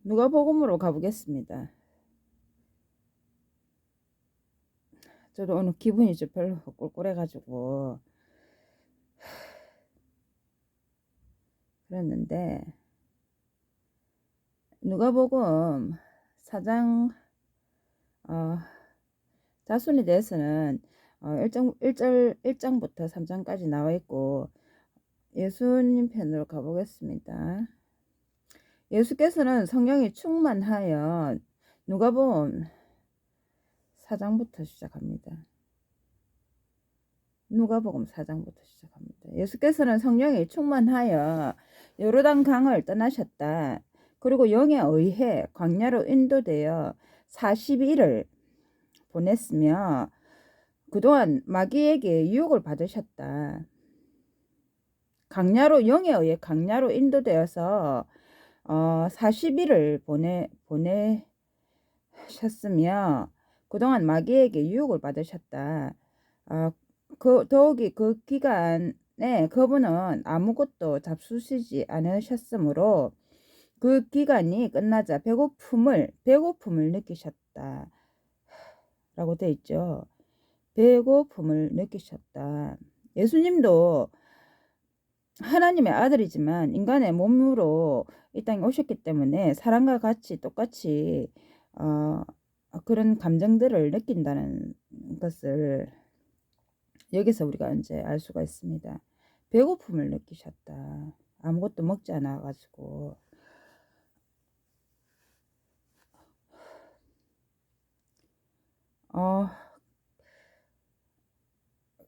누가복음으로 가보겠습니다. 저도 오늘 기분이 좀 별로 꿀꿀해가지고 그랬는데, 누가복음 4장 자손에 대해서는 1장부터 3장까지 나와 있고, 예수님 편으로 가보겠습니다. 예수께서는 성령이 충만하여, 누가복음 4장부터 시작합니다. 누가복음 4장부터 시작합니다. 예수께서는 성령이 충만하여 요르단 강을 떠나셨다. 그리고 영에 의해 광야로 인도되어 40일을 보냈으며 그동안 마귀에게 유혹을 받으셨다. 영에 의해 광야로 인도되어서 40일을 보내셨으며 그동안 마귀에게 유혹을 받으셨다. 더욱이 그 기간에 그분은 아무것도 잡수시지 않으셨으므로 그 기간이 끝나자 배고픔을 느끼셨다 라고 되어 있죠. 배고픔을 느끼셨다. 예수님도 하나님의 아들이지만 인간의 몸으로 이 땅에 오셨기 때문에 사람과 같이 똑같이 그런 감정들을 느낀다는 것을 여기서 우리가 이제 알 수가 있습니다. 배고픔을 느끼셨다. 아무것도 먹지 않아 가지고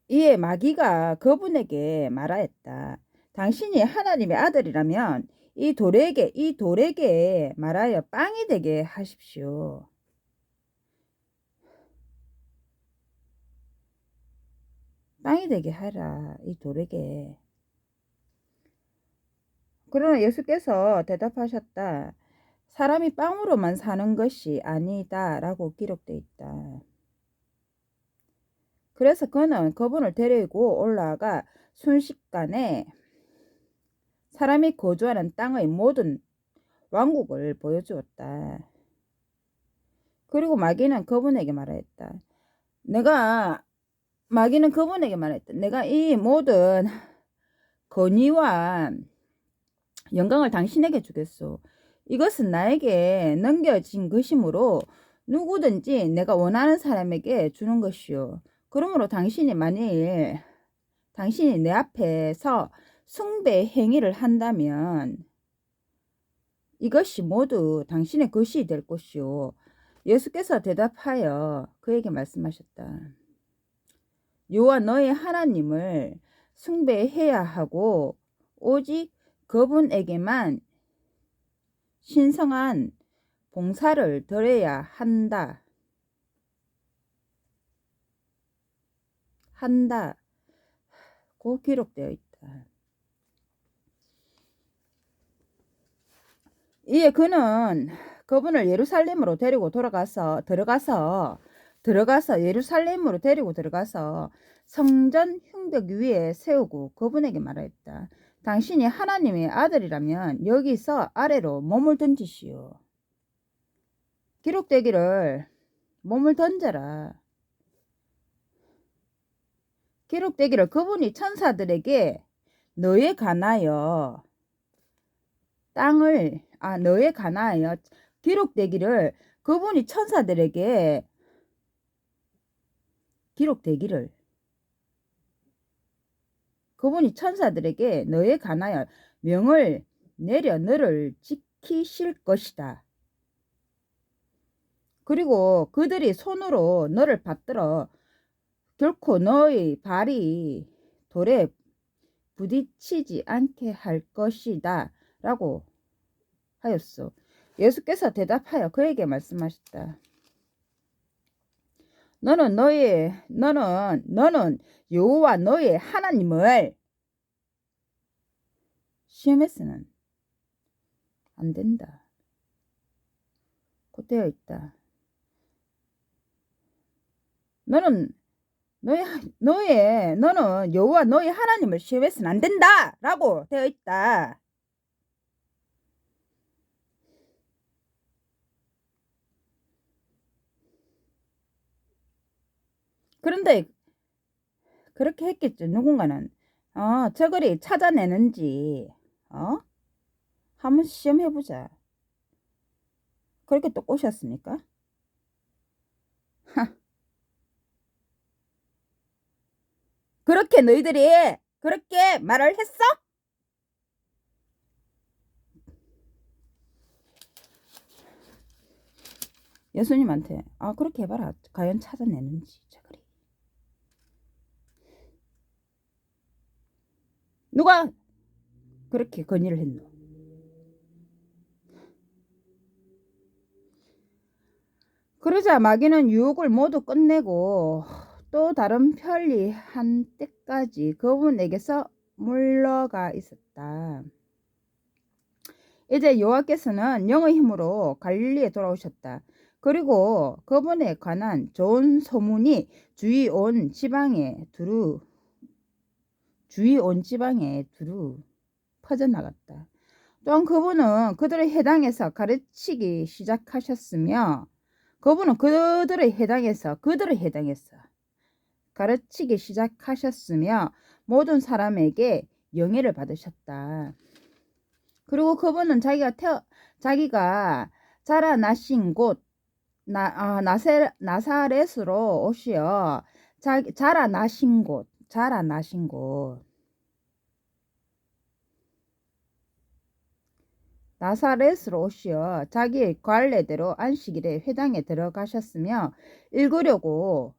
이에 마귀가 그분에게 말하였다. 당신이 하나님의 아들이라면 이 돌에게 말하여 빵이 되게 하십시오. 빵이 되게 하라. 이 돌에게. 그러나 예수께서 대답하셨다. 사람이 빵으로만 사는 것이 아니다 라고 기록되어 있다. 그래서 그는 그분을 데리고 올라가 순식간에 사람이 거주하는 땅의 모든 왕국을 보여주었다. 그리고 마귀는 그분에게 말했다. 내가 이 모든 권위와 영광을 당신에게 주겠소. 이것은 나에게 넘겨진 것이므로 누구든지 내가 원하는 사람에게 주는 것이요. 그러므로 만일 당신이 내 앞에서 숭배 행위를 한다면 이것이 모두 당신의 것이 될 것이요. 예수께서 대답하여 그에게 말씀하셨다. 여호와 너의 하나님을 숭배해야 하고 오직 그분에게만 신성한 봉사를 드려야 한다고 기록되어 있다. 이에 그는 그분을 예루살렘으로 들어가서 예루살렘으로 데리고 들어가서 성전 흉벽 위에 세우고 그분에게 말하였다. 당신이 하나님의 아들이라면 여기서 아래로 몸을 던지시오. 기록되기를 몸을 던져라. 기록되기를 그분이 천사들에게 너에 관하여 기록되기를 그분이 천사들에게 너에 관하여 명을 내려 너를 지키실 것이다. 그리고 그들이 손으로 너를 받들어 결코 너의 발이 돌에 부딪히지 않게 할 것이다 라고 하였소. 예수께서 대답하여 그에게 말씀하셨다. 너는 여호와 너의 하나님을 시험해서는 안 된다. 고 되어 있다. 너는 여호와 너의 하나님을 시험해서는 안 된다 라고 되어 있다. 그런데 그렇게 했겠죠. 누군가는. 저거리 찾아내는지 한번 시험해 보자. 그렇게 또 꼬셨습니까? 그렇게 너희들이 그렇게 말을 했어? 예수님한테 그렇게 해봐라. 과연 찾아내는지 저거리. 누가 그렇게 건의를 했노? 그러자 마귀는 유혹을 모두 끝내고 또 다른 편리한 때까지 그분에게서 물러가 있었다. 이제 여호와께서는 영의 힘으로 갈릴리에 돌아오셨다. 그리고 그분에 관한 좋은 소문이 주위 온 지방에 두루 퍼져나갔다. 또한 그분은 그들의 해당에서 가르치기 시작하셨으며 그들의 해당에서 가르치기 시작하셨으며 모든 사람에게 영예를 받으셨다. 그리고 그분은 자기가 자라나신 곳 나사렛으로 오시어 자라나신 곳 나사렛으로 오시어 자기의 관례대로 안식일에 회당에 들어가셨으며 읽으려고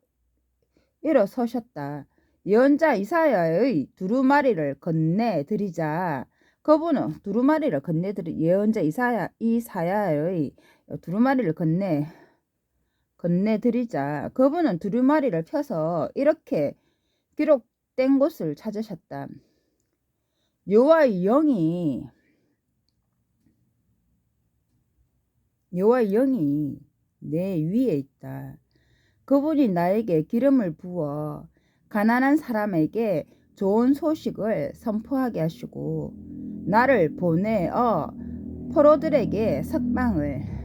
일어서셨다. 예언자 이사야의 두루마리를 건네드리자 그분은 예언자 이사야의 두루마리를 건네드리자 그분은 두루마리를 펴서 이렇게 기록된 곳을 찾으셨다. 여호와의 영이 내 위에 있다. 그분이 나에게 기름을 부어 가난한 사람에게 좋은 소식을 선포하게 하시고 나를 보내어 포로들에게 석방을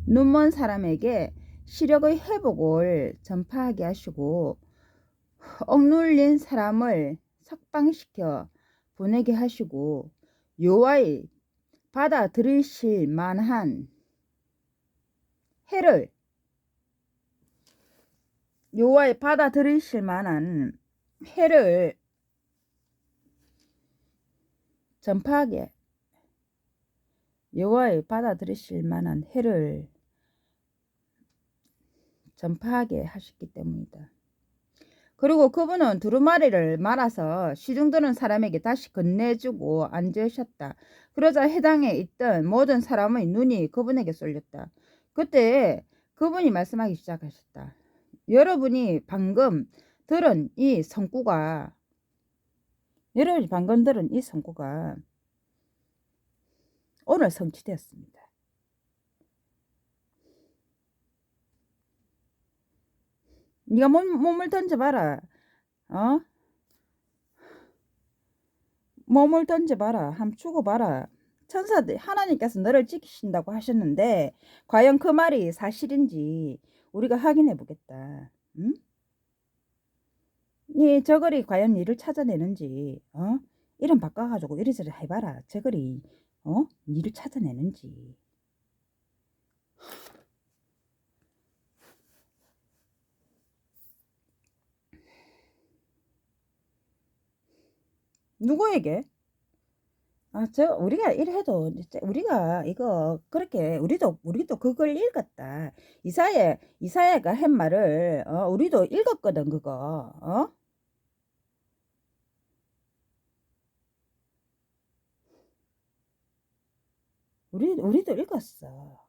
눈먼 사람에게 시력의 회복을 전파하게 하시고 억눌린 사람을 석방시켜 보내게 하시고 여호와의 받아들이실 만한 해를 전파하게 하셨기 때문이다. 그리고 그분은 두루마리를 말아서 시중드는 사람에게 다시 건네주고 앉으셨다. 그러자 해당에 있던 모든 사람의 눈이 그분에게 쏠렸다. 그때 그분이 말씀하기 시작하셨다. 여러분이 방금 들은 이 성구가 오늘 성취되었습니다. 네가 몸을 던져봐라. 몸을 던져봐라. 한번 죽어봐라. 천사들 하나님께서 너를 지키신다고 하셨는데 과연 그 말이 사실인지 우리가 확인해 보겠다. 응? 네 저거리 과연 니를 찾아내는지 이름 바꿔가지고 이리저리 해봐라. 저거리 니를 찾아내는지. 누구에게? 우리가 이래도 우리가 이거 그렇게 우리도 그걸 읽었다. 이사야가 한 말을 우리도 읽었거든 그거. 우리도 읽었어.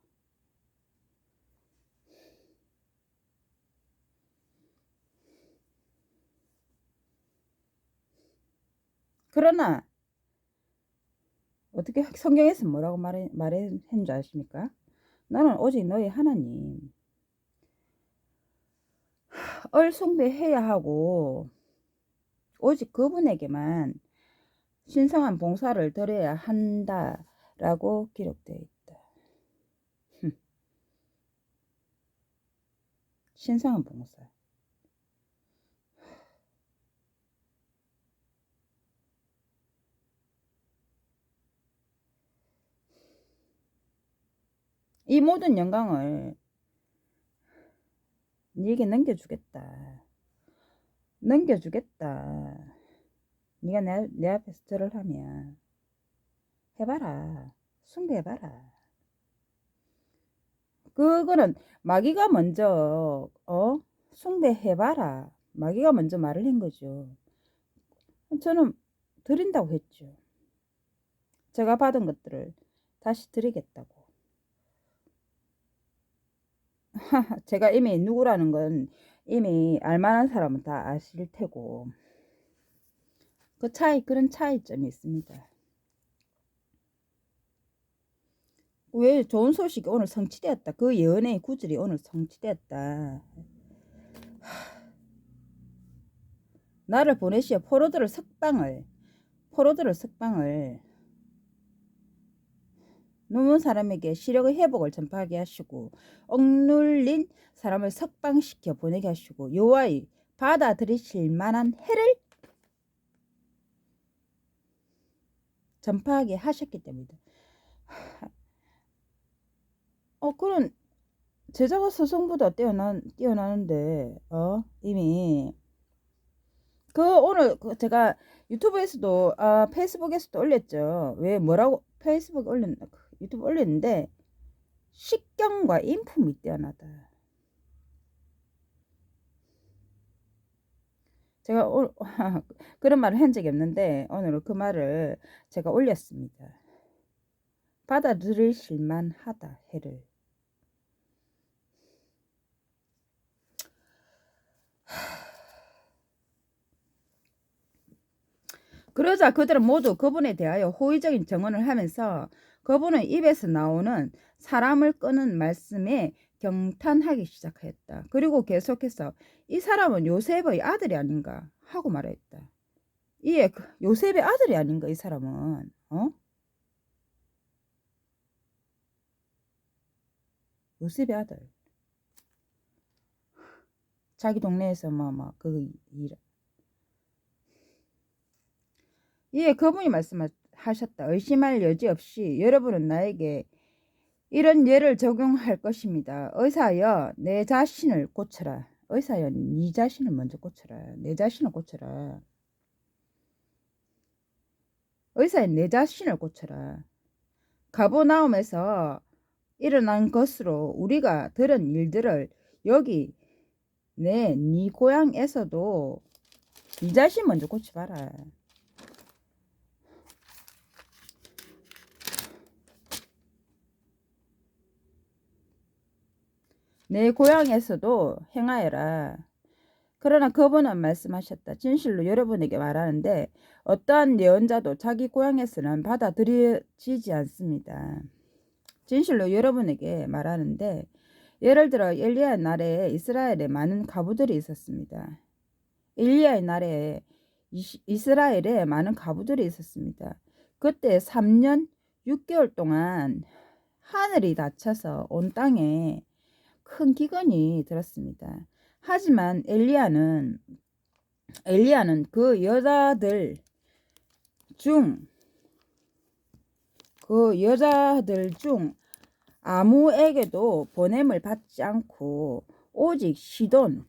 그러나 어떻게 성경에서 뭐라고 말한 줄 아십니까? 나는 오직 너희 하나님 숭배해야 하고 오직 그분에게만 신성한 봉사를 드려야 한다라고 기록되어 있다. 신성한 봉사. 이 모든 영광을 네게 넘겨주겠다. 넘겨주겠다. 네가 내 앞에서 절을 하면 해봐라. 숭배해봐라. 그거는 마귀가 먼저 숭배해봐라. 마귀가 먼저 말을 한 거죠. 저는 드린다고 했죠. 제가 받은 것들을 다시 드리겠다고. 제가 이미 누구라는 건 이미 알만한 사람은 다 아실 테고 그런 차이점이 있습니다. 왜 좋은 소식이 오늘 성취되었다. 그 예언의 구절이 오늘 성취되었다. 나를 보내시어 포로들을 석방을 누문 사람에게 시력의 회복을 전파하게 하시고 억눌린 사람을 석방시켜 보내게 하시고 여호와의 받아들이실 만한 해를 전파하게 하셨기 때문이다. 그런 제자가 스승보다 뛰어나는데 이미 오늘 제가 유튜브에서도 페이스북에서도 올렸죠. 왜 뭐라고 페이스북에 유튜브 올렸는데 식견과 인품이 뛰어나다. 제가 그런 말을 한 적이 없는데 오늘 그 말을 제가 올렸습니다. 받아들이실만 하다 해를. 그러자 그들은 모두 그분에 대하여 호의적인 증언을 하면서 그분의 입에서 나오는 사람을 끄는 말씀에 경탄하기 시작했다. 그리고 계속해서 이 사람은 요셉의 아들이 아닌가 하고 말했다. 이에 요셉의 아들이 아닌가 이 사람은 요셉의 아들. 자기 동네에서 이에 그분이 말씀하셨다. 의심할 여지 없이 여러분은 나에게 이런 예를 적용할 것입니다. 의사여 내 자신을 고쳐라. 의사여 네 자신을 먼저 고쳐라. 내 자신을 고쳐라. 의사여 내 자신을 고쳐라. 가버나움에서 일어난 것으로 우리가 들은 일들을 여기 네 고향에서도 네 자신 먼저 고쳐봐라. 내 고향에서도 행하여라. 그러나 그분은 말씀하셨다. 진실로 여러분에게 말하는데 어떠한 예언자도 자기 고향에서는 받아들여지지 않습니다. 진실로 여러분에게 말하는데 예를 들어 엘리야 날에 이스라엘에 많은 과부들이 있었습니다. 엘리야의 날에 이스라엘에 많은 과부들이 있었습니다. 그때 3년 6개월 동안 하늘이 닫혀서 온 땅에 큰 기근이 들었습니다. 하지만 엘리야는 그 여자들 중 아무에게도 보냄을 받지 않고 오직 시돈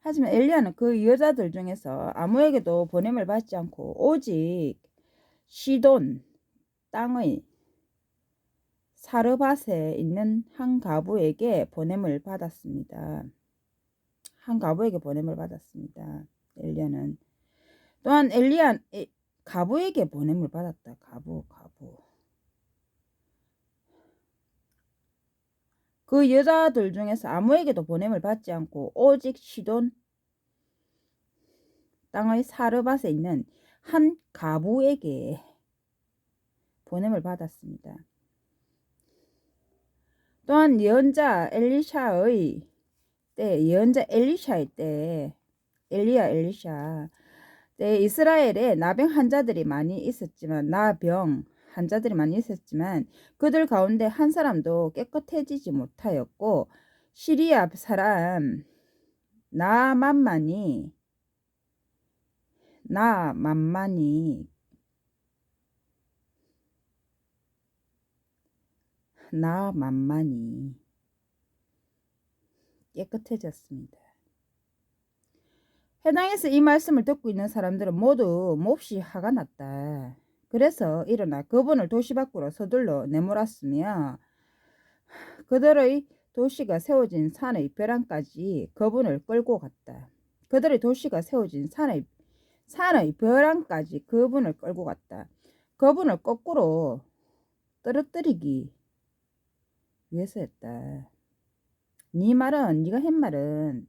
하지만 엘리야는 그 여자들 중에서 아무에게도 보냄을 받지 않고 오직 시돈 땅의 사르밧에 있는 한 과부에게 보냄을 받았습니다. 엘리야는 또한 과부에게 보냄을 받았다. 과부. 그 여자들 중에서 아무에게도 보냄을 받지 않고 오직 시돈 땅의 사르밧에 있는 한 과부에게 보냄을 받았습니다. 또한 예언자 엘리샤의 때 엘리샤 때 이스라엘에 나병 환자들이 많이 있었지만 나병 환자들이 많이 있었지만 그들 가운데 한 사람도 깨끗해지지 못하였고 시리아 사람 나만만이 나만만이 깨끗해졌습니다. 해당에서 이 말씀을 듣고 있는 사람들은 모두 몹시 화가 났다. 그래서 일어나 그분을 도시 밖으로 서둘러 내몰았으며 그들의 도시가 세워진 산의 벼랑까지 그분을 끌고 갔다. 그들의 도시가 세워진 산의 벼랑까지 그분을 끌고 갔다. 그분을 거꾸로 떨어뜨리기 위해서였다. 네가 한 말은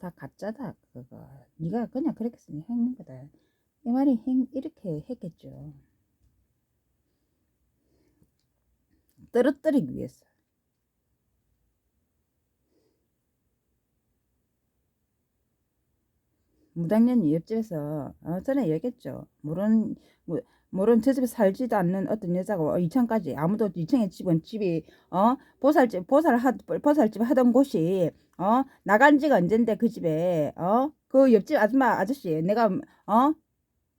다 가짜다. 그거 네가 그냥 그렇게 했는 거다. 이 말이 이렇게 했겠죠. 떨어뜨리기 위해서. 무당년이 옆집에서 전에 얘기했죠. 모른 저 집에 살지도 않는 어떤 여자가 2층까지 아무도 2층에 집이 보살집 하던 곳이 나간 지가 언젠데 그 집에 그 옆집 아저씨 내가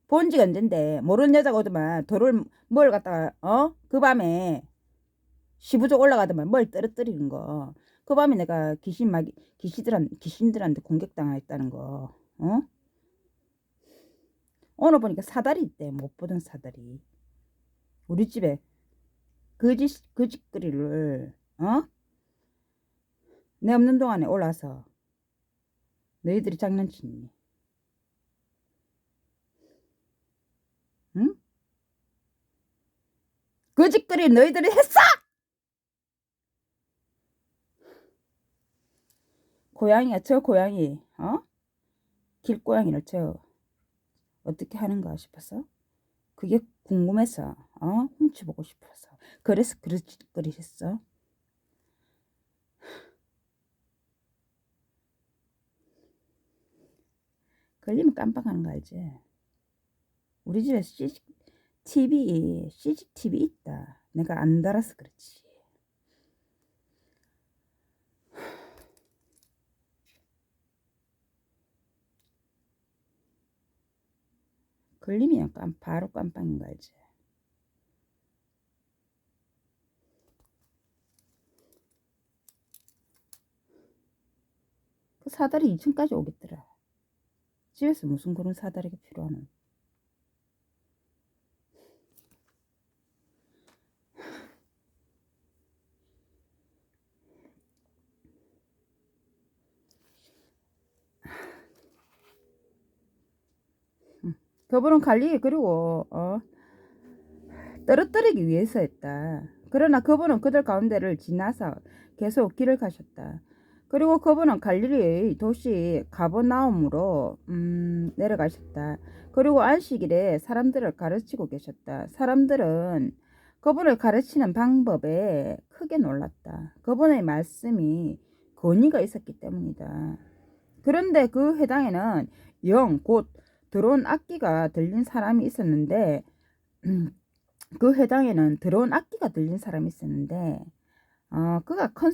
본 지가 언젠데 모르는 여자가 오더만 돌을 뭘 갖다가 그 밤에 시부족 올라가더만 뭘 떨어뜨리는 거. 그 밤에 내가 귀신들한테 공격당했다는 거. 오늘 보니까 사다리 있대. 못 보던 사다리. 우리 집에 거짓거리를 내 없는 동안에 올라서 너희들이 장난치니. 응? 거짓거리 너희들이 했어! 저 고양이 길고양이를 어떻게 하는가 싶어서 그게 궁금해서 훔쳐보고 싶어서 그래서 그릇거리 했어. 걸리면 깜빡하는 거 알지? 우리 집에 CCTV 있다. 내가 안 달아서 그렇지. 걸리면 바로 깜빡인 거 알지? 그 사다리 2층까지 오겠더라. 집에서 무슨 그런 사다리가 필요하노? 그분은 그리고 떨어뜨리기 위해서 했다. 그러나 그분은 그들 가운데를 지나서 계속 길을 가셨다. 그리고 그분은 갈릴리의 도시 가버나움으로 내려가셨다. 그리고 안식일에 사람들을 가르치고 계셨다. 사람들은 그분을 가르치는 방법에 크게 놀랐다. 그분의 말씀이 권위가 있었기 때문이다. 그런데 그 회당에는 곧 들어온 악기가 들린 사람이 있었는데 그 회당에는 들어온 악기가 들린 사람이 있었는데 그가 큰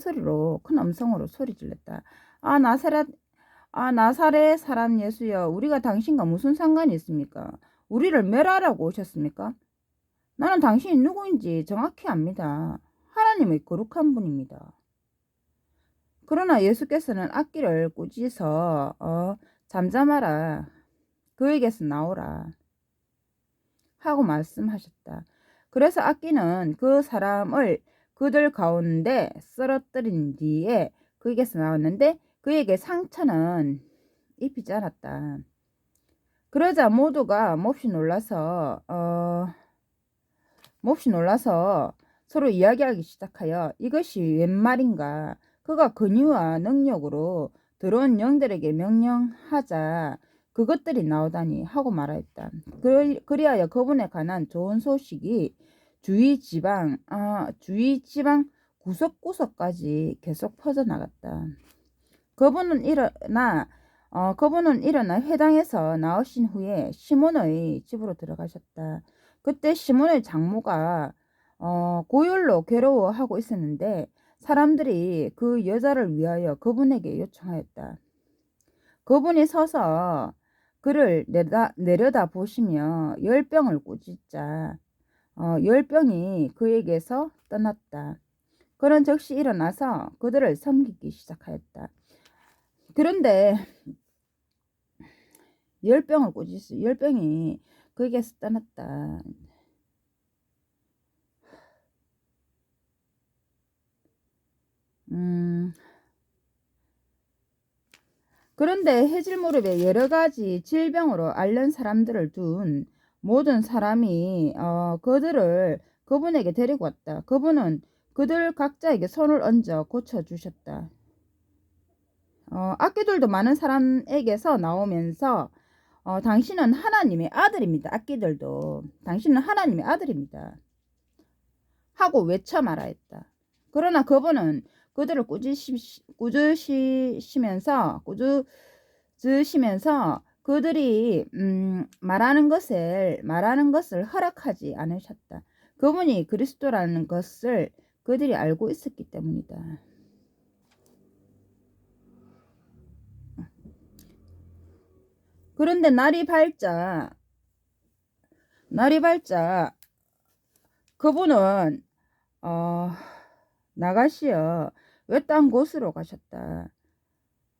음성으로 소리 질렀다. 나사렛 사람 예수여, 우리가 당신과 무슨 상관이 있습니까? 우리를 멸하라고 오셨습니까? 나는 당신이 누구인지 정확히 압니다. 하나님의 거룩한 분입니다. 그러나 예수께서는 악기를 꾸짖어 잠잠하라, 그에게서 나오라 하고 말씀하셨다. 그래서 악기는 그 사람을 그들 가운데 쓰러뜨린 뒤에 그에게서 나왔는데 그에게 상처는 입히지 않았다. 그러자 모두가 몹시 놀라서 서로 이야기하기 시작하여 이것이 웬 말인가? 그가 권위와 능력으로 들어온 영들에게 명령하자 그것들이 나오다니 하고 말하였다. 그리하여 그분에 관한 좋은 소식이 주위 지방 구석구석까지 계속 퍼져나갔다. 그분은 일어나 그분은 일어나 회당에서 나오신 후에 시몬의 집으로 들어가셨다. 그때 시몬의 장모가 고열로 괴로워하고 있었는데 사람들이 그 여자를 위하여 그분에게 요청하였다. 그분이 서서 그를 내려다 보시며 열병을 꾸짖자 열병이 그에게서 떠났다. 그런 즉시 일어나서 그들을 섬기기 시작하였다. 그런데 열병을 꾸짖어 열병이 그에게서 떠났다. 그런데 해질무렵에 여러가지 질병으로 앓는 사람들을 둔 모든 사람이 그들을 그분에게 데리고 왔다. 그분은 그들 각자에게 손을 얹어 고쳐주셨다. 악귀들도 많은 사람에게서 나오면서 당신은 하나님의 아들입니다. 악귀들도 당신은 하나님의 아들입니다. 하고 외쳐 말하였다. 그러나 그분은 그들을 꾸짖으시면서 그들이 말하는 것을 허락하지 않으셨다. 그분이 그리스도라는 것을 그들이 알고 있었기 때문이다. 그런데 날이 밝자 그분은 나가시어 외딴 곳으로 가셨다.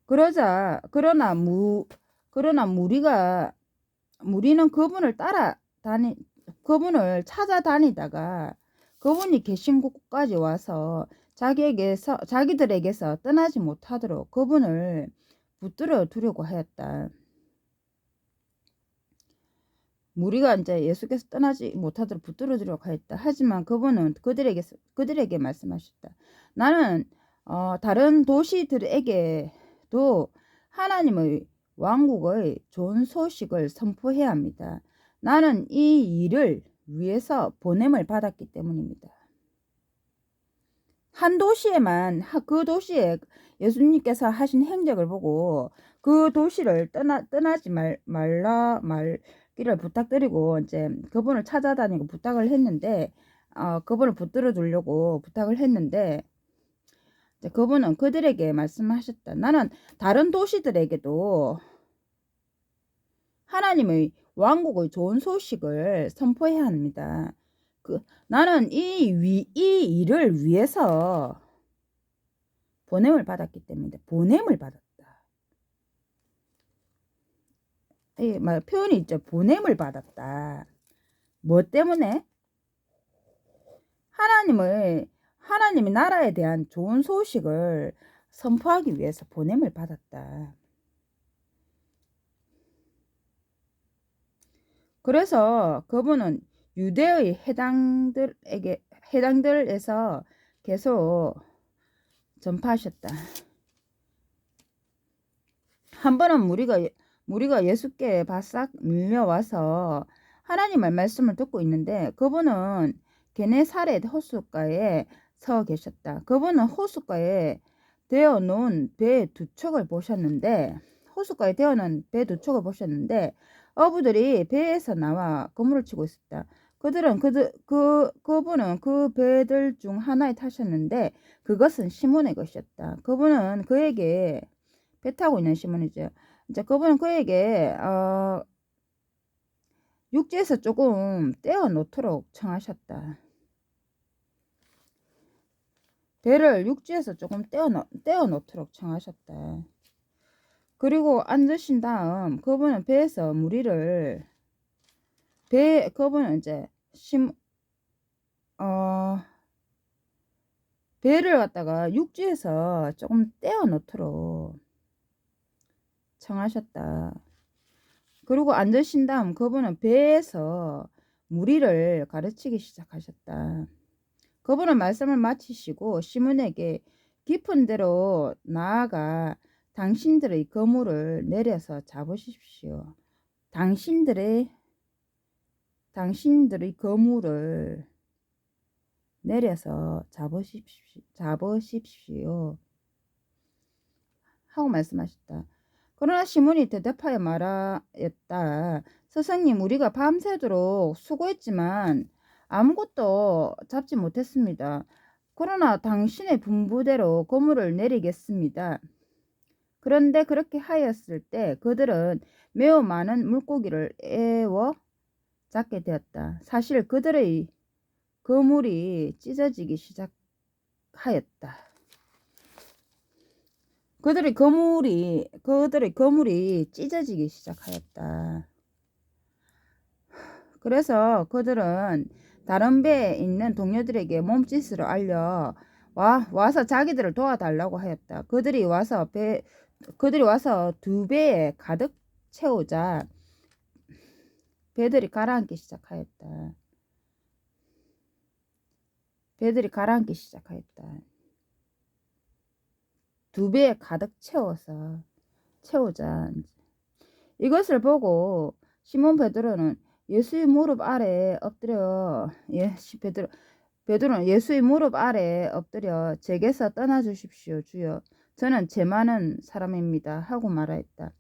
그러나 무리는 그분을 찾아다니다가 그분이 계신 곳까지 와서 자기들에게서 떠나지 못하도록 그분을 붙들어 두려고 하였다. 무리가 이제 예수께서 떠나지 못하도록 붙들어 두려고 하였다. 하지만 그분은 그들에게 말씀하셨다. 나는 다른 도시들에게도 하나님의 왕국의 좋은 소식을 선포해야 합니다. 나는 이 일을 위해서 보냄을 받았기 때문입니다. 한 도시에만 그 도시에 예수님께서 하신 행적을 보고 그 도시를 떠나지 말기를 부탁드리고 이제 그분을 찾아다니고 부탁을 했는데 그분을 붙들어 두려고 부탁을 했는데 그분은 그들에게 말씀하셨다. 나는 다른 도시들에게도 하나님의 왕국의 좋은 소식을 선포해야 합니다. 나는 이 일을 위해서 보냄을 받았기 때문에 보냄을 받았다. 이 표현이 있죠. 보냄을 받았다. 뭐 때문에? 하나님의 나라에 대한 좋은 소식을 선포하기 위해서 보냄을 받았다. 그래서 그분은 유대의 해당들에서 계속 전파하셨다. 한 번은 무리가 예수께 바싹 밀려와서 하나님의 말씀을 듣고 있는데 그분은 게네사렛 호숫가에 서 계셨다. 그분은 호숫가에 되어 놓은 배 두 척을 보셨는데 어부들이 배에서 나와 그물을 치고 있었다. 그분은 그 배들 중 하나에 타셨는데 그것은 시몬의 것이었다. 그분은 그에게 배 타고 있는 시몬이죠. 이제 그분은 그에게 육지에서 조금 떼어 놓도록 청하셨다. 배를 육지에서 조금 떼어 놓도록 청하셨다. 그리고 앉으신 다음 그분은 배에서 그분은 이제 배를 갖다가 육지에서 조금 떼어 놓도록 청하셨다. 그리고 앉으신 다음 그분은 배에서 무리를 가르치기 시작하셨다. 그분은 말씀을 마치시고 시몬에게 깊은 데로 나아가 당신들의 그물을 내려서 잡으십시오. 당신들의 그물을 내려서 잡으십시오. 하고 말씀하셨다. 그러나 시몬이 대답하여 말하였다. 스승님, 우리가 밤새도록 수고했지만 아무것도 잡지 못했습니다. 그러나 당신의 분부대로 그물을 내리겠습니다. 그런데 그렇게 하였을 때 그들은 매우 많은 물고기를 애워 잡게 되었다. 사실 그들의 그물이 찢어지기 시작하였다. 그들의 그물이 찢어지기 시작하였다. 그래서 그들은 다른 배에 있는 동료들에게 몸짓으로 알려 와서 자기들을 도와달라고 하였다. 그들이 와서 두 배에 가득 채우자 배들이 가라앉기 시작하였다. 배들이 가라앉기 시작하였다. 두 배에 가득 채우자. 이것을 보고 시몬 베드로는 예수의 무릎 아래 엎드려 베드로는 예수의 무릎 아래 엎드려 제게서 떠나 주십시오 주여, 저는 죄 많은 사람입니다 하고 말하였다.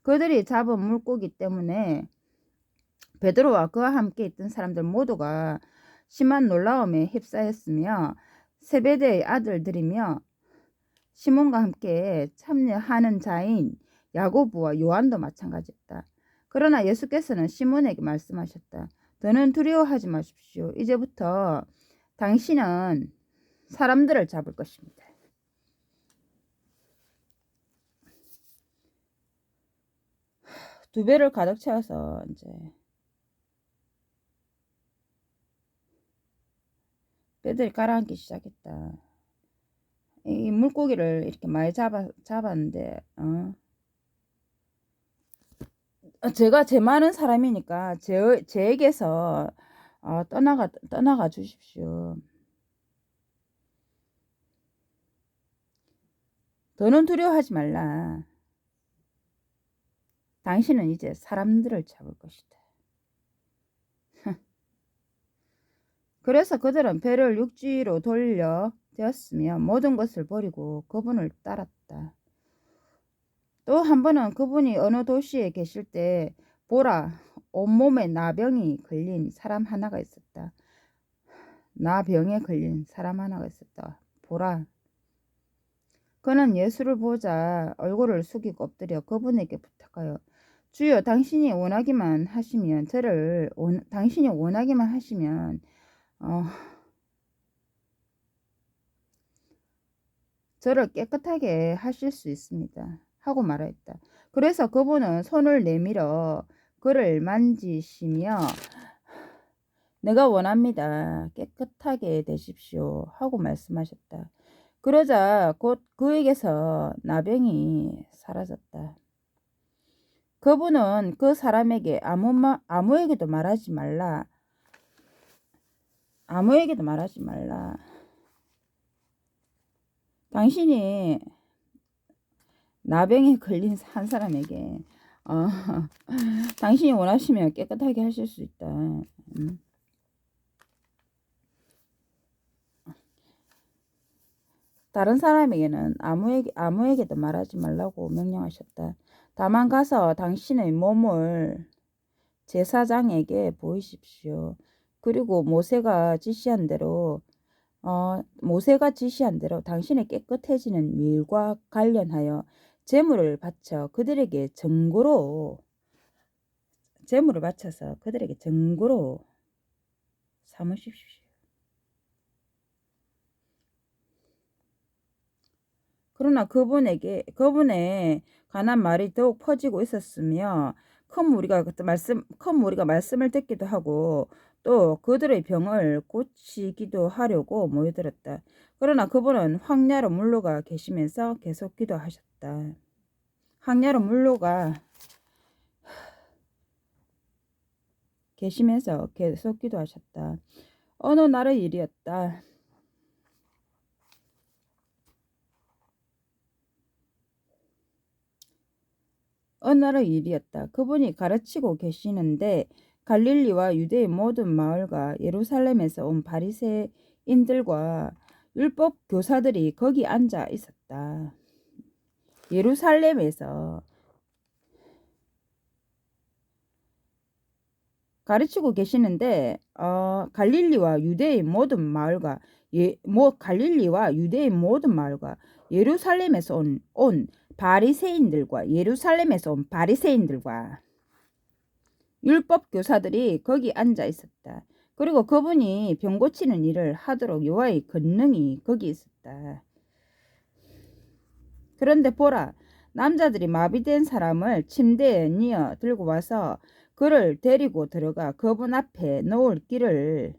그들이 잡은 물고기 때문에 베드로와 그와 함께 있던 사람들 모두가 심한 놀라움에 휩싸였으며 세베대의 아들들이며 시몬과 함께 참여하는 자인 야고보와 요한도 마찬가지였다. 그러나 예수께서는 시몬에게 말씀하셨다. 더는 두려워하지 마십시오. 이제부터 당신은 사람들을 잡을 것입니다. 두 배를 가득 채워서 이제 배들이 가라앉기 시작했다. 이 물고기를 이렇게 많이 잡았는데 제가 죄 많은 사람이니까 제에게서 떠나가 주십시오. 더는 두려워하지 말라. 당신은 이제 사람들을 잡을 것이다. 그래서 그들은 배를 육지로 돌려 되었으며 모든 것을 버리고 그분을 따랐다. 또 한 번은 그분이 어느 도시에 계실 때 보라, 온몸에 나병이 걸린 사람 하나가 있었다. 나병에 걸린 사람 하나가 있었다. 보라. 그는 예수를 보자 얼굴을 숙이고 엎드려 그분에게 부탁하여 주여, 당신이 원하기만 하시면 저를 깨끗하게 하실 수 있습니다 하고 말하였다. 그래서 그분은 손을 내밀어 그를 만지시며 내가 원합니다, 깨끗하게 되십시오 하고 말씀하셨다. 그러자 곧 그에게서 나병이 사라졌다. 그분은 그 사람에게 아무에게도 말하지 말라. 당신이 나병에 걸린 한 사람에게 당신이 원하시면 깨끗하게 하실 수 있다. 다른 사람에게는 아무에게도 말하지 말라고 명령하셨다. 다만 가서 당신의 몸을 제사장에게 보이십시오. 그리고 모세가 지시한 대로 당신의 깨끗해지는 일과 관련하여 제물을 바쳐서 그들에게 증거로 삼으십시오. 그러나 그분의 관한 말이 더욱 퍼지고 있었으며 큰 무리가 말씀을 듣기도 하고 또 그들의 병을 고치기도 하려고 모여들었다. 그러나 그분은 황야로 물러가 계시면서 계속 기도하셨다. 황야로 물러가 계시면서 계속 기도하셨다. 어느 날의 일이었다. 그분이 가르치고 계시는데 갈릴리와 유대의 모든 마을과 예루살렘에서 온 바리새인들과 율법 교사들이 거기 앉아 있었다. 예루살렘에서 가르치고 계시는데 갈릴리와 유대의 모든 마을과 갈릴리와 유대의 모든 마을과 예루살렘에서 온 바리새인들과 예루살렘에서 온 바리새인들과 율법 교사들이 거기 앉아 있었다. 그리고 그분이 병 고치는 일을 하도록 여호와의 권능이 거기 있었다. 그런데 보라, 남자들이 마비된 사람을 침대에 뉘어 들고 와서 그를 데리고 들어가 그분 앞에 놓을 길을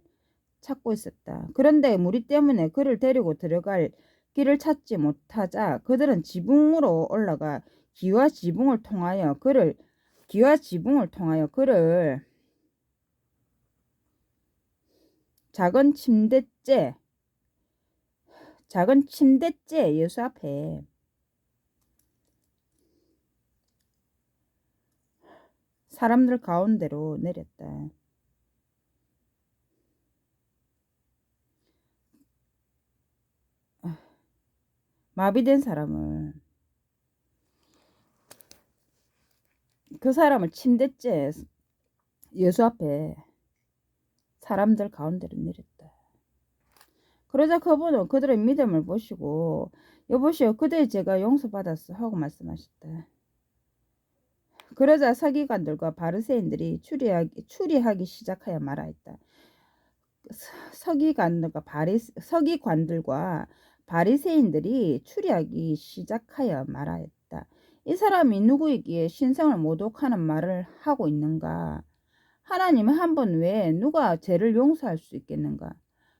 찾고 있었다. 그런데 무리 때문에 그를 데리고 들어갈 길을 찾지 못하자 그들은 지붕으로 올라가 기와 지붕을 통하여 그를 작은 침대째 예수 앞에 사람들 가운데로 내렸다. 마비된 사람을, 그 사람을 침대째 예수 앞에 사람들 가운데로 내렸다. 그러자 그분은 그들의 믿음을 보시고 여보시오 그대의 죄가 용서받았어 하고 말씀하셨다. 그러자 서기관들과 바리새인들이 추리하기 시작하여 말하였다. 서기관들과 바리새인들이 추리하기 시작하여 말하였다. 이 사람이 누구이기에 신성을 모독하는 말을 하고 있는가? 하나님 한 분 외에 누가 죄를 용서할 수 있겠는가?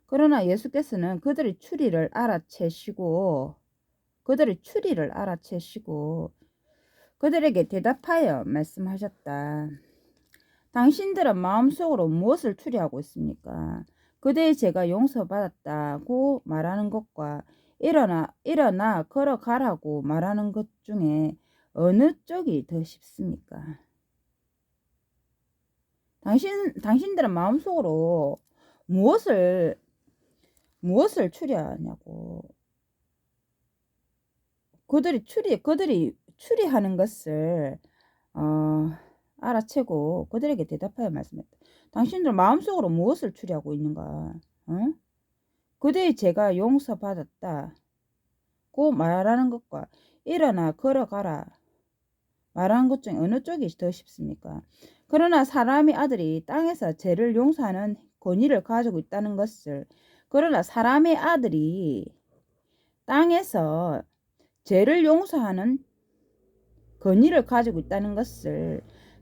그러나 예수께서는 그들의 추리를 알아채시고 그들에게 대답하여 말씀하셨다. 당신들은 마음속으로 무엇을 추리하고 있습니까? 그대의 죄가 용서받았다고 말하는 것과 일어나 걸어가라고 말하는 것 중에 어느 쪽이 더 쉽습니까? 당신들은 마음속으로 무엇을 추리하냐고. 그들이 추리하는 것을 알아채고 그들에게 대답하여 말씀했다. 당신들 마음속으로 무엇을 추리하고 있는가? 그대의 죄가 용서받았다고 말하는 것과 일어나 걸어가라 말하는 것 중에 어느 쪽이 더 쉽습니까? 그러나 사람의 아들이 땅에서 죄를 용서하는 권위를 가지고 있다는 것을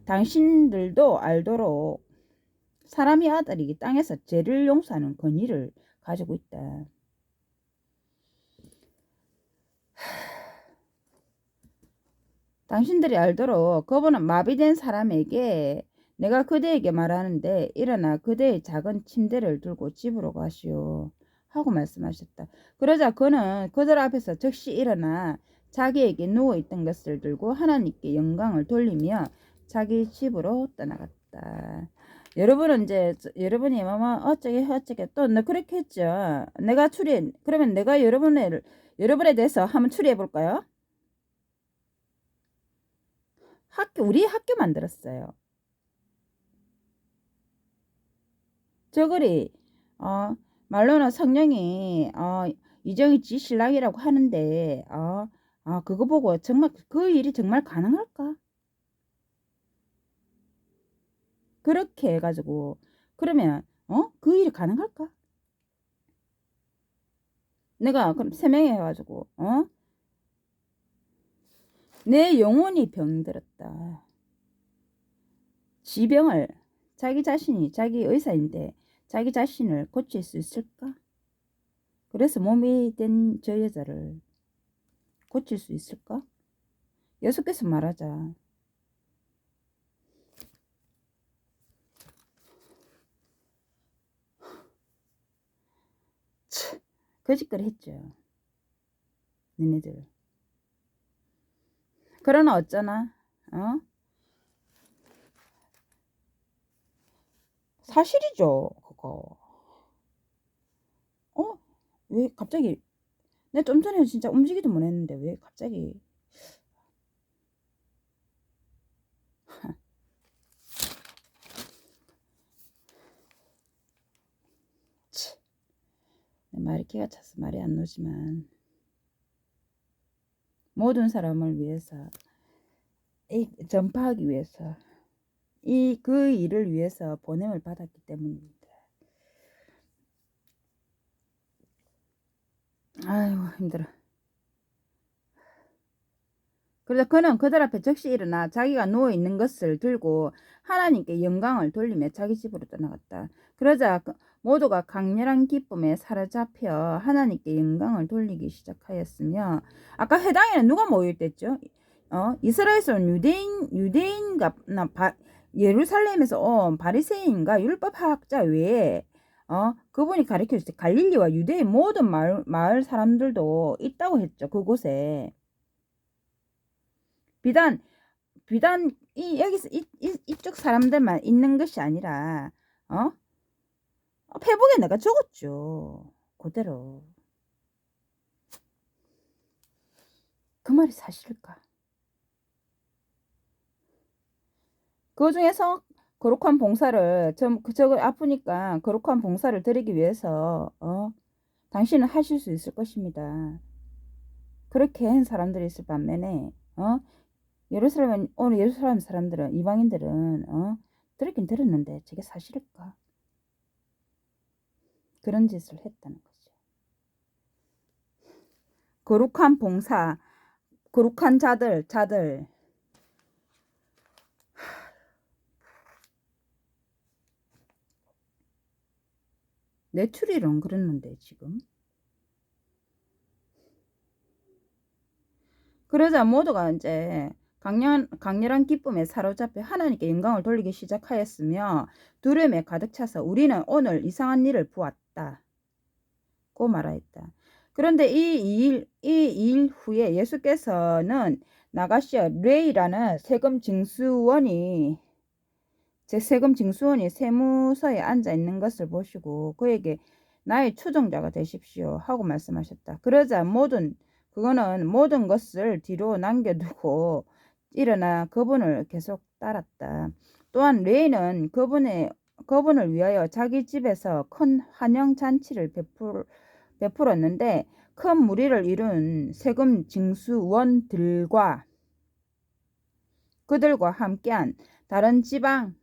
당신들도 알도록 사람의 아들이 땅에서 죄를 용서하는 권위를 가지고 있다. 당신들이 알도록 그분은 마비된 사람에게 내가 그대에게 말하는데 일어나 그대의 작은 침대를 들고 집으로 가시오 하고 말씀하셨다. 그러자 그는 그들 앞에서 즉시 일어나 자기에게 누워있던 것을 들고 하나님께 영광을 돌리며 자기 집으로 떠나갔다. 여러분은 이제 여러분이 어쩌게 또 그렇게 했죠. 그러면 내가 여러분에 대해서 한번 추리해 볼까요? 우리 학교 만들었어요. 저거리 말로는 성령이 이정희 지 신랑이라고 하는데 그거 보고 정말 그 일이 정말 가능할까? 그렇게 해가지고 그러면 그 일이 가능할까? 내가 그럼 세명해가지고 내 영혼이 병들었다. 지병을 자기 의사인데 자기 자신을 고칠 수 있을까? 그래서 몸이 된 저 여자를 고칠 수 있을까? 예수께서 말하자. 거짓거리 했죠. 너네들. 그러나 어쩌나? 사실이죠, 그거. 왜 갑자기? 내가 좀 전에 진짜 움직이도 못했는데 왜 갑자기? 말이 기가 차서 말이 안 나오지만 모든 사람을 위해서 전파하기 위해서 그 일을 위해서 보냄을 받았기 때문입니다. 아이고 힘들어. 그래서 그는 그들 앞에 즉시 일어나 자기가 누워있는 것을 들고 하나님께 영광을 돌리며 자기 집으로 떠나갔다. 그러자 모두가 강렬한 기쁨에 사로잡혀 하나님께 영광을 돌리기 시작하였으며, 아까 해당에는 누가 모여있댔죠? 이스라엘에서는 유대인가 예루살렘에서 온 바리새인과 율법학자 외에 그분이 가르쳐 주실 갈릴리와 유대의 모든 마을 사람들도 있다고 했죠. 그곳에. 비단 여기서 이쪽 사람들만 있는 것이 아니라 페북에 내가 적었죠. 그대로. 그 말이 사실일까? 그 중에서 거룩한 봉사를 저거 아프니까 거룩한 봉사를 드리기 위해서 당신은 하실 수 있을 것입니다. 그렇게 한 사람들이 있을 반면에 오늘 예루살렘 사람들은, 이방인들은 들었긴 들었는데 저게 사실일까? 그런 짓을 했다는 거죠. 거룩한 봉사, 거룩한 자들 내추리론 그랬는데 지금. 그러자 모두가 이제 강렬한 기쁨에 사로잡혀 하나님께 영광을 돌리기 시작하였으며 두려움에 가득 차서 우리는 오늘 이상한 일을 보았다 고 말하였다. 그런데 이 일 후에 예수께서는 나가시어 레이라는 세금 징수원이 세무서에 앉아 있는 것을 보시고 그에게 나의 추종자가 되십시오 하고 말씀하셨다. 그러자 그거는 모든 것을 뒤로 남겨두고 일어나 그분을 계속 따랐다. 또한 레이는 그분을 위하여 자기 집에서 큰 환영 잔치를 베풀었는데 큰 무리를 이룬 세금 징수원들과 그들과 함께한 다른 지방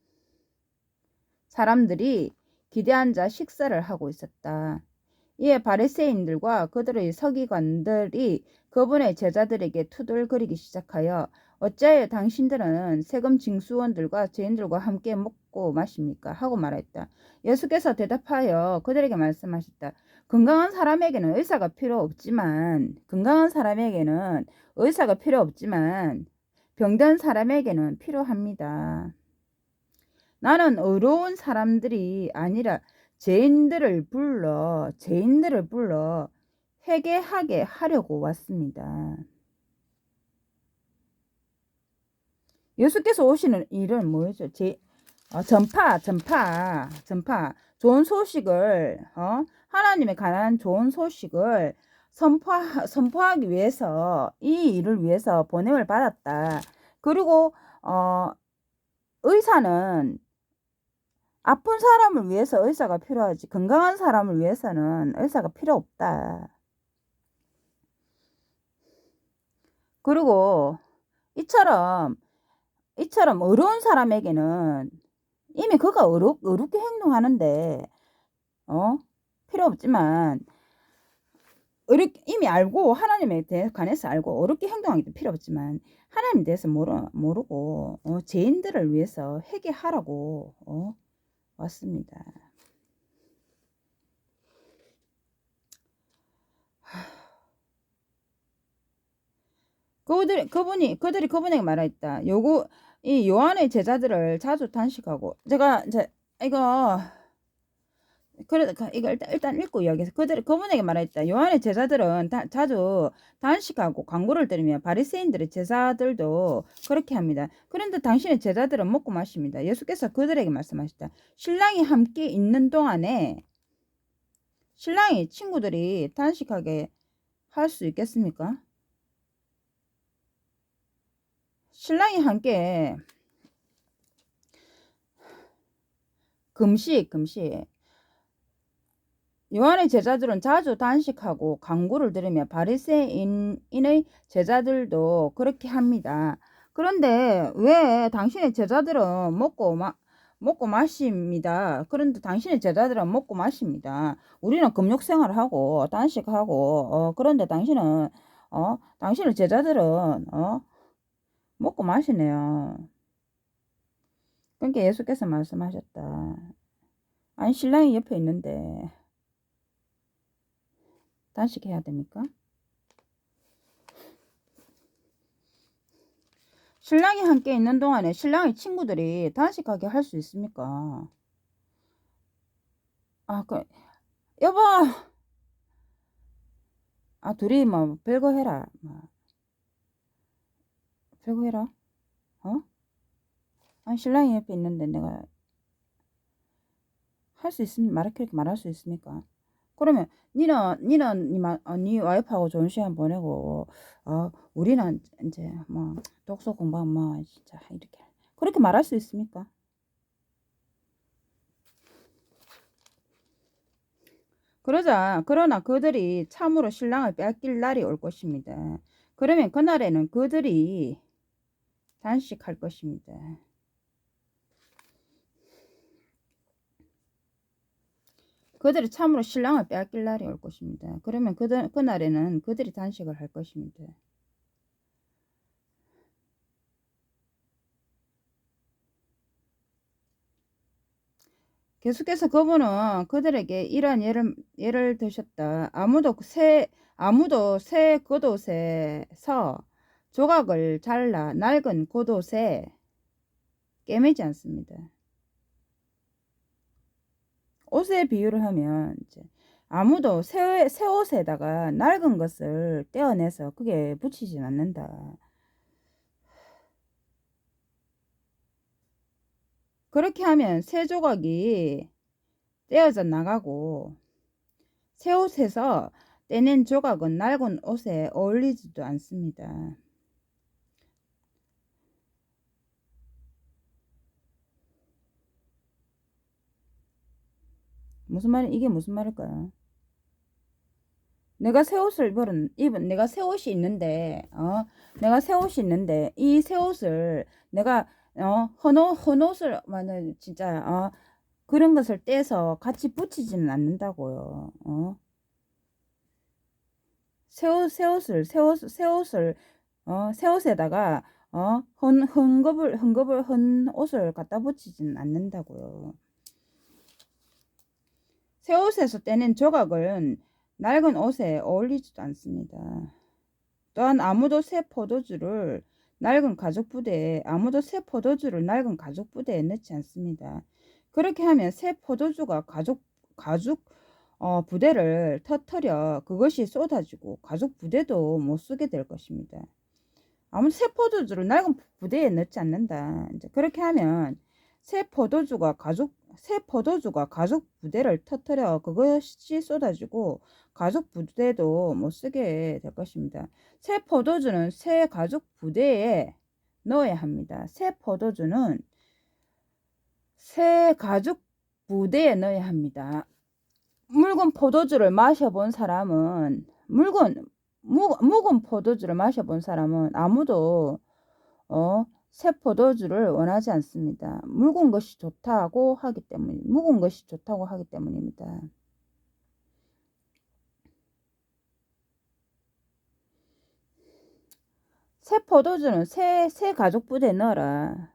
사람들이 기대 앉아 식사를 하고 있었다. 이에 바리새인들과 그들의 서기관들이 그분의 제자들에게 투덜거리기 시작하여 어찌하여 당신들은 세금 징수원들과 죄인들과 함께 먹고 마십니까? 하고 말했다. 예수께서 대답하여 그들에게 말씀하셨다. 건강한 사람에게는 의사가 필요 없지만 병든 사람에게는 필요합니다. 나는 의로운 사람들이 아니라 죄인들을 불러 회개하게 하려고 왔습니다. 예수께서 오시는 일은 뭐죠? 전파. 좋은 소식을 하나님에 관한 좋은 소식을 선포하기 위해서 이 일을 위해서 보냄을 받았다. 그리고 의사는 아픈 사람을 위해서 의사가 필요하지 건강한 사람을 위해서는 의사가 필요 없다. 그리고 이처럼 어려운 사람에게는 이미 그가 어렵게 행동하는데 필요 없지만 이미 알고 하나님에 대해 관해서 알고 어렵게 행동하기도 필요 없지만 하나님에 대해서 모르고 죄인들을 위해서 회개하라고 왔습니다. 그들이 그분에게 말했다. 이 요한의 제자들을 자주 단식하고, 제가 이제 이거 일단 읽고 이야기해서 그분에게 말했다. 요한의 제자들은 자주 단식하고 광고를 들으며 바리새인들의 제자들도 그렇게 합니다. 그런데 당신의 제자들은 먹고 마십니다. 예수께서 그들에게 말씀하셨다. 신랑이 함께 있는 동안에 친구들이 단식하게 할 수 있겠습니까? 신랑이 함께 금식 요한의 제자들은 자주 단식하고 강구를 들으며 바리새인의 제자들도 그렇게 합니다. 그런데 왜 당신의 제자들은 먹고 마십니다. 그런데 당신의 제자들은 먹고 마십니다. 우리는 금욕 생활하고 단식하고 그런데 당신의 제자들은 먹고 마시네요. 그러니까 예수께서 말씀하셨다. 아니 신랑이 옆에 있는데 단식해야 됩니까? 신랑이 함께 있는 동안에 신랑의 친구들이 단식하게 할 수 있습니까? 여보! 둘이 뭐 별거 해라. 별거 해라. 아니 신랑이 옆에 있는데 내가 할 수 있습니까? 그렇게 말할 수 있습니까? 그러면 네 와이프하고 좋은 시간 보내고 우리는 이제 뭐 독서 공부 뭐 진짜 이렇게 그렇게 말할 수 있습니까? 그러나 그들이 참으로 신랑을 빼앗길 날이 올 것입니다. 그러면 그날에는 그들이 단식할 것입니다. 그들이 참으로 신랑을 빼앗길 날이 올 것입니다. 그러면 그날에는 그들이 단식을 할 것입니다. 계속해서 그분은 그들에게 이러한 예를 드셨다. 아무도 새 겉옷에서 조각을 잘라 낡은 겉옷에 꿰매지 않습니다. 옷에 비유를 하면 이제 아무도 새 옷에다가 낡은 것을 떼어내서 그게 붙이지 않는다. 그렇게 하면 새 조각이 떼어져 나가고 새 옷에서 떼낸 조각은 낡은 옷에 어울리지도 않습니다. 이게 무슨 말일까요? 내가 새 옷을 내가 새 옷이 있는데, 이 새 옷을 내가, 헌 옷을, 진짜, 그런 것을 떼서 같이 붙이지는 않는다고요. 새 옷에다가, 헌 옷을 갖다 붙이지는 않는다고요. 새 옷에서 떼낸 조각은 낡은 옷에 어울리지도 않습니다. 또한 아무도 새 포도주를 낡은 가죽 부대에 넣지 않습니다. 그렇게 하면 새 포도주가 가죽 부대를 터뜨려 그것이 쏟아지고 가죽 부대도 못 쓰게 될 것입니다. 아무도 새 포도주를 낡은 부대에 넣지 않는다. 이제 그렇게 하면 새 포도주가 가죽 부대를 터뜨려 그것이 쏟아지고 가죽 부대도 못 쓰게 될 것입니다. 새 포도주는 새 가죽 부대에 넣어야 합니다. 새 포도주는 새 가죽 부대에 넣어야 합니다. 묵은 포도주를 마셔본 사람은 아무도 새 포도주를 원하지 않습니다. 묵은 것이 좋다고 하기 때문입니다. 새 포도주는 새 가죽 부대에 넣어라.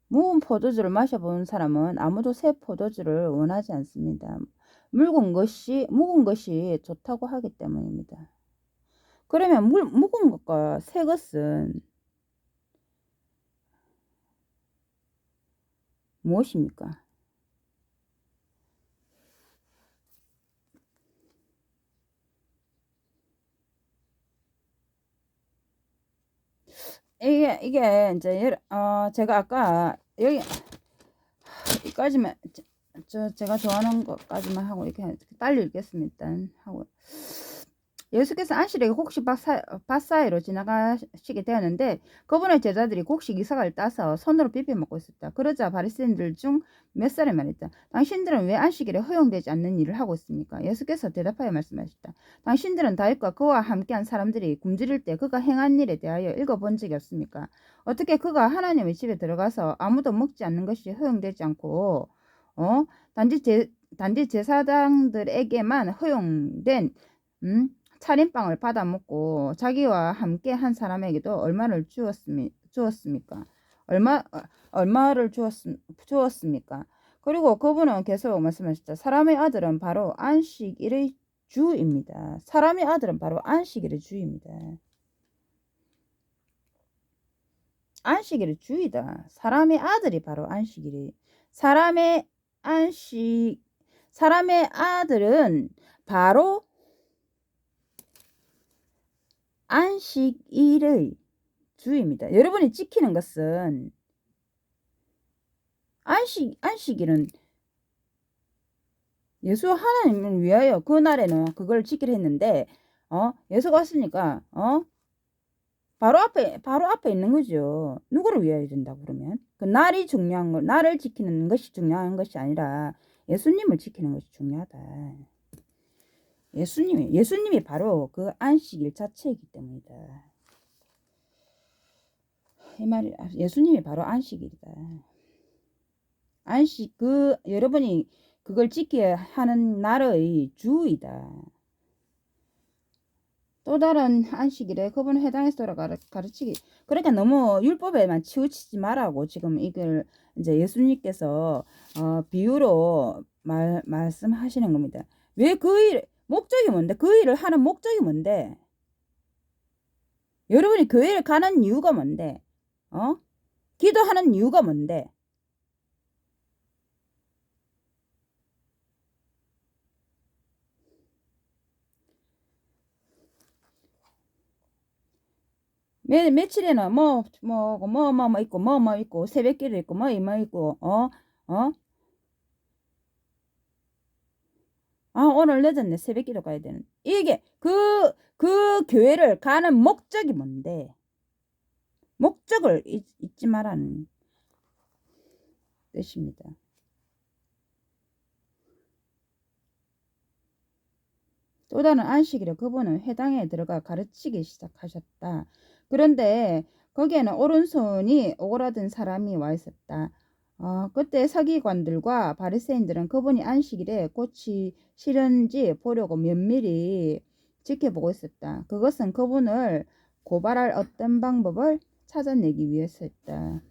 묵은 포도주를 마셔본 사람은 아무도 새 포도주를 원하지 않습니다. 묵은 것이 좋다고 하기 때문입니다. 그러면 묵은 것과 새 것은 무엇입니까? 이게 이제 제가 아까 여기까지만 제가 좋아하는 것까지만 하고 이렇게 빨리 읽겠습니다. 하고 예수께서 안식일에 곡식 밭 사이로 지나가시게 되었는데 그분의 제자들이 곡식 이삭을 따서 손으로 비벼 먹고 있었다. 그러자 바리새인들 중 몇 사람이 말했다. 당신들은 왜 안식일에 허용되지 않는 일을 하고 있습니까? 예수께서 대답하여 말씀하셨다. 당신들은 다윗과 그와 함께한 사람들이 굶주릴 때 그가 행한 일에 대하여 읽어본 적이 없습니까? 어떻게 그가 하나님의 집에 들어가서 아무도 먹지 않는 것이 허용되지 않고 단지 제사장들에게만 허용된 차림빵을 받아 먹고 자기와 함께 한 사람에게도 얼마를 주었습니까? 얼마를 주었습니까? 그리고 그분은 계속 말씀하셨다. 사람의 아들은 바로 안식일의 주입니다. 사람의 아들은 바로 안식일의 주입니다. 안식일의 주이다. 사람의 아들이 바로 사람의 아들은 바로 안식일의 주입니다. 여러분이 지키는 것은 안식일은 예수 하나님을 위하여 그날에는 그걸 지키려 했는데 예수가 왔으니까 바로 앞에 있는 거죠. 누구를 위하여 된다고 그러면 그 날이 중요한 거, 날을 지키는 것이 중요한 것이 아니라 예수님을 지키는 것이 중요하다. 예수님이 바로 그 안식일 자체이기 때문이다. 이 말이 예수님이 바로 안식일이다. 여러분이 그걸 지켜야 하는 날의 주이다. 또 다른 안식일에 그분 해당해서 가르치기. 그러니까 너무 율법에만 치우치지 말라고 지금 이걸 이제 예수님께서 비유로 말씀하시는 겁니다. 왜 목적이 뭔데? 그 일을 하는 목적이 뭔데? 여러분이 교회를 가는 이유가 뭔데? 기도하는 이유가 뭔데? 며칠에는 있고, 새벽기도 있고, 있고, 오늘 늦었네. 새벽기도 가야 되는. 이게, 그 교회를 가는 목적이 뭔데? 목적을 잊지 말라는 뜻입니다. 또 다른 안식일에 그분은 회당에 들어가 가르치기 시작하셨다. 그런데 거기에는 오른손이 오그라든 사람이 와 있었다. 그때 서기관들과 바리새인들은 그분이 안식일에 꽃이 싫은지 보려고 면밀히 지켜보고 있었다. 그것은 그분을 고발할 어떤 방법을 찾아내기 위해서였다.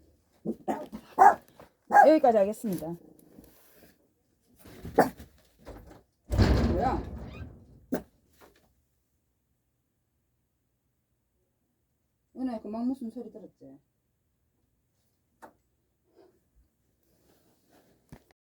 여기까지 하겠습니다. 뭐야? 은혜 그만 무슨 소리 들었지?